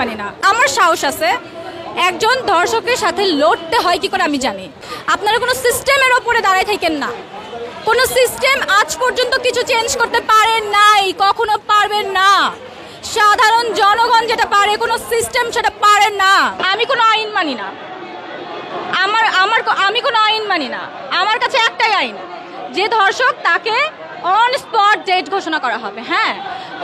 মানি না। আমার সাহস আছে একজন দর্শকের সাথে লড়তে হয় কি করে আমি জানি। আপনারা কোনো সিস্টেমের ওপরে দাঁড়ায় থাকেন না। কোনো সিস্টেম আজ পর্যন্ত কিছু চেঞ্জ করতে পারেন নাই, কখনো পারবেন না। সাধারণ জনগণ যেটা পারে কোনো সিস্টেম সেটা পারেন না। আমি কোনো আইন মানি না। আমি কোনো আইন মানি না। আমার কাছে একটাই আইন, যে ধর্ষক তাকে অন স্পট ডেট ঘোষণা করা হবে, হ্যাঁ,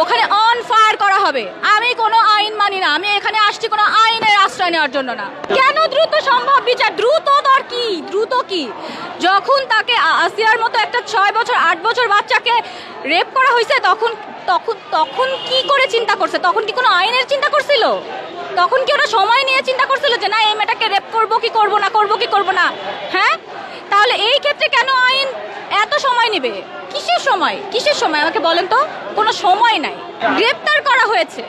ওখানে অন ফায়ার করা হবে। আমি কোনো আইন মানি না। আমি এখানে আসছি কোনো আইনের আশ্রয় নেওয়ার জন্য না। কেন দ্রুত সম্ভব বিচার? দ্রুত দর কি? দ্রুত কি? যখন তাকে আসিয়ার মতো একটা 6 বছর 8 বছর বাচ্চাকে রেপ করা হয়েছে তখন তখন তখন কি করে চিন্তা করছে? তখন কি কোনো আইনের চিন্তা করছিল? তখন কি ওরা সময় নিয়ে চিন্তা করছিল যে না এই মেয়েটাকে রেপ করবো কি করবো না, করবো কি করবো না? হ্যাঁ, তাহলে এই ক্ষেত্রে কেন আইন এত সময় নেবে? কিসের সময়? কিসের সময় আমাকে বলেন তো? কোনো সময় নাই। গ্রেপ্তার করা হয়েছে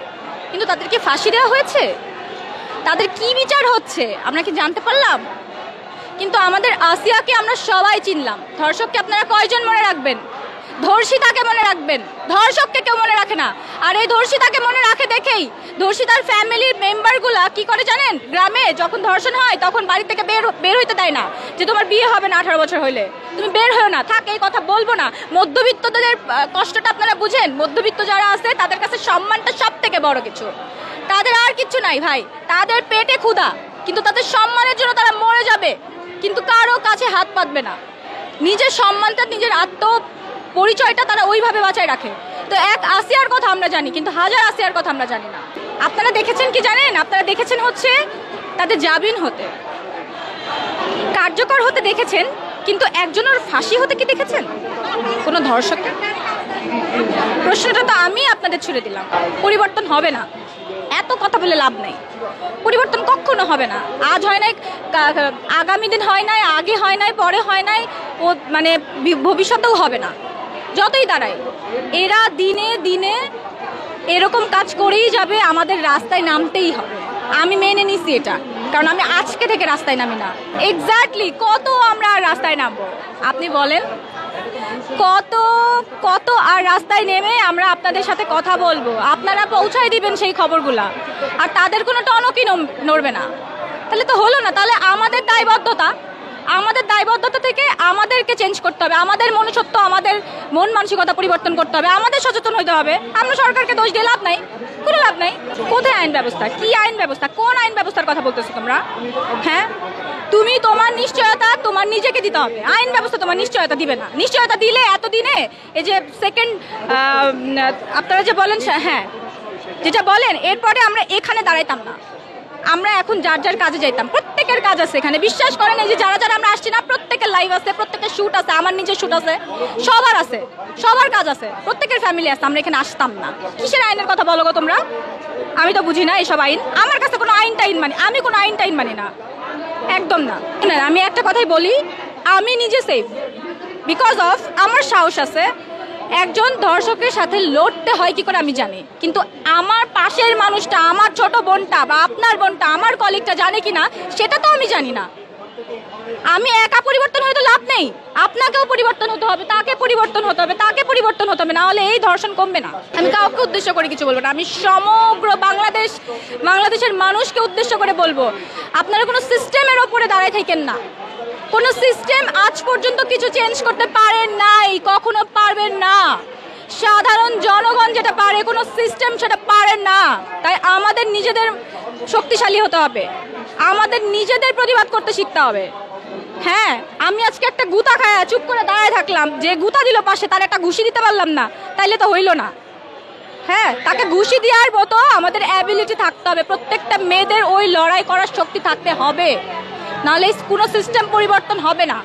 কিন্তু তাদেরকে ফাঁসি দেওয়া হয়েছে। তাদের কি বিচার হচ্ছে আমরা কি জানতে পারলাম? কিন্তু আমাদের আসিয়াকে আমরা সবাই চিনলাম। ধর্ষককে আপনারা কয়জন মনে রাখবেন? ধর্ষিতাকে মনে রাখবেন, ধর্ষককে কেউ মনে রাখে না। আর এই ধর্ষিতাকে মনে রাখে দেখেই ধর্ষিতার ফ্যামিলির মেম্বারগুলা কি করে জানেন? গ্রামে যখন ধর্ষণ হয় তখন বাড়ি থেকে বের হইতে দেয় না, যে তোমার বিয়ে হবে না 18 বছর হইলে, তুমি বের হও না। থাক, এই কথা বলবো না। মধ্যবিত্তদের কষ্টটা আপনারা বুঝেন। মধ্যবিত্ত যারা আছে তাদের কাছে সম্মানটা সব থেকে বড় কিছু। তাদের আর কিচ্ছু নাই ভাই, তাদের পেটে ক্ষুধা, কিন্তু তাদের সম্মানের জন্য তারা মরে যাবে, কিন্তু কারো কাছে হাত পাতবে না। নিজের সম্মানটা, নিজের পরিচয়টা তারা ওইভাবে বাঁচায় রাখে। তো এক আসিয়ার কথা আমরা জানি, কিন্তু হাজার আসিয়ার কথা আমরা জানি না। আপনারা দেখেছেন কি জানেন? আপনারা দেখেছেন হচ্ছে তাদের জামিন হতে, কার্যকর হতে দেখেছেন, কিন্তু একজনের ফাঁসি হতে কি দেখেছেন কোনো ধর্ষকের? প্রশ্নটা তো আমি আপনাদের ছুড়ে দিলাম। পরিবর্তন হবে না, এত কথা বলে লাভ নাই। পরিবর্তন কখনো হবে না। আজ হয় নাই, আগামী দিন হয় নাই, আগে হয় নাই, পরে হয় নাই, ও মানে ভবিষ্যতেও হবে না। যতই দাঁড়ায় এরা দিনে দিনে এরকম কাজ করেই যাবে। আমাদের রাস্তায় নামতেই হবে। আমি মেনে নিছি এটা, কারণ আমি আজকে থেকে রাস্তায় নামি না। এক্স্যাক্টলি কত আমরা রাস্তায় নামবো আপনি বলেন? কত কত আর রাস্তায় নেমে আমরা আপনাদের সাথে কথা বলবো, আপনারা পৌঁছায় দিবেন সেই খবরগুলা, আর তাদের কোনো টনকই নড়বে না। তাহলে তো হলো না। তাহলে আমাদের দায়বদ্ধতা থেকে আমাদেরকে চেঞ্জ করতে হবে। আমাদের মনুষ্যত্ব, আমাদের মন মানসিকতা পরিবর্তন করতে হবে। আমাদের সচেতন হতে হবে। আমরা সরকারকে দোষ দিয়ে লাভ নাই, কোনো লাভ নাই। কোথায় আইন ব্যবস্থা? কি আইন ব্যবস্থা? কোন আইন ব্যবস্থার কথা বলতেছো তোমরা? হ্যাঁ, তুমি তোমার নিশ্চয়তা তোমার নিজেকে দিতে হবে। আইন ব্যবস্থা তোমার নিশ্চয়তা দিবে না। নিশ্চয়তা দিলে এতদিনে এই যে সেকেন্ড আপনারা যে বলেন, হ্যাঁ যেটা বলেন, এরপরে আমরা এখানে দাঁড়াইতাম না। আমরা এখন যার যার কাজে যাইতাম। প্রত্যেকের কাজ আছে এখানে, বিশ্বাস করেন। এই যে যারা যারা আমরা আসছি না, প্রত্যেকের লাইভ আছে, প্রত্যেকের শ্যুট আছে, আমার নিজের শ্যুট আছে, সবার আছে, সবার কাজ আছে, প্রত্যেকের ফ্যামিলি আছে। আমরা এখানে আসতাম না। কিসের আইনের কথা বলো গো তোমরা? আমি তো বুঝি না এইসব আইন। আমার কাছে কোনো আইন মানি, আমি কোনো আইন মানি না, একদম না। আমি একটা কথাই বলি, আমি নিজে সেফ বিকজ অফ আমার সাহস আছে। একজন ধর্ষকের সাথে লড়তে হয় কি করে আমি জানি, কিন্তু আমার পাশের মানুষটা, আমার ছোট বোনটা বা আপনার বোনটা, আমার কলিগটা জানে কিনা সেটা তো আমি জানি না। আমি একা পরিবর্তন হয়তো লাভ নেই, আপনাকেও পরিবর্তন হতে হবে, তাকে পরিবর্তন হতে হবে, তাকে পরিবর্তন হতে হবে, না হলে এই ধর্ষণ কমবে না। আমি কাউকে উদ্দেশ্য করে কিছু বলবো না, আমি সমগ্র বাংলাদেশের মানুষকে উদ্দেশ্য করে বলবো, আপনারা কোনো সিস্টেমের ওপরে দাঁড়ায় থাকেন না। কোনো সিস্টেম আজ পর্যন্ত কিছু চেঞ্জ করতে পারেন নাই, কখনো পারবেন না। সাধারণ জনগণ যেটা পারে কোনো সিস্টেম সেটা পারেন না। তাই আমাদের নিজেদের শক্তিশালী হতে হবে, আমাদের নিজেদের প্রতিবাদ করতে শিখতে হবে। হ্যাঁ, আমি আজকে একটা গুতা খায়া চুপ করে দাঁড়ায় থাকলাম, যে গুতা দিল পাশে তার একটা ঘুষি দিতে পারলাম না, তাইলে তো হইল না। হ্যাঁ, তাকে ঘুষি দেওয়ার মতো আমাদের অ্যাবিলিটি থাকতে হবে। প্রত্যেকটা মেয়েদের ওই লড়াই করার শক্তি থাকতে হবে, নাহলে কোনো সিস্টেম পরিবর্তন হবে না।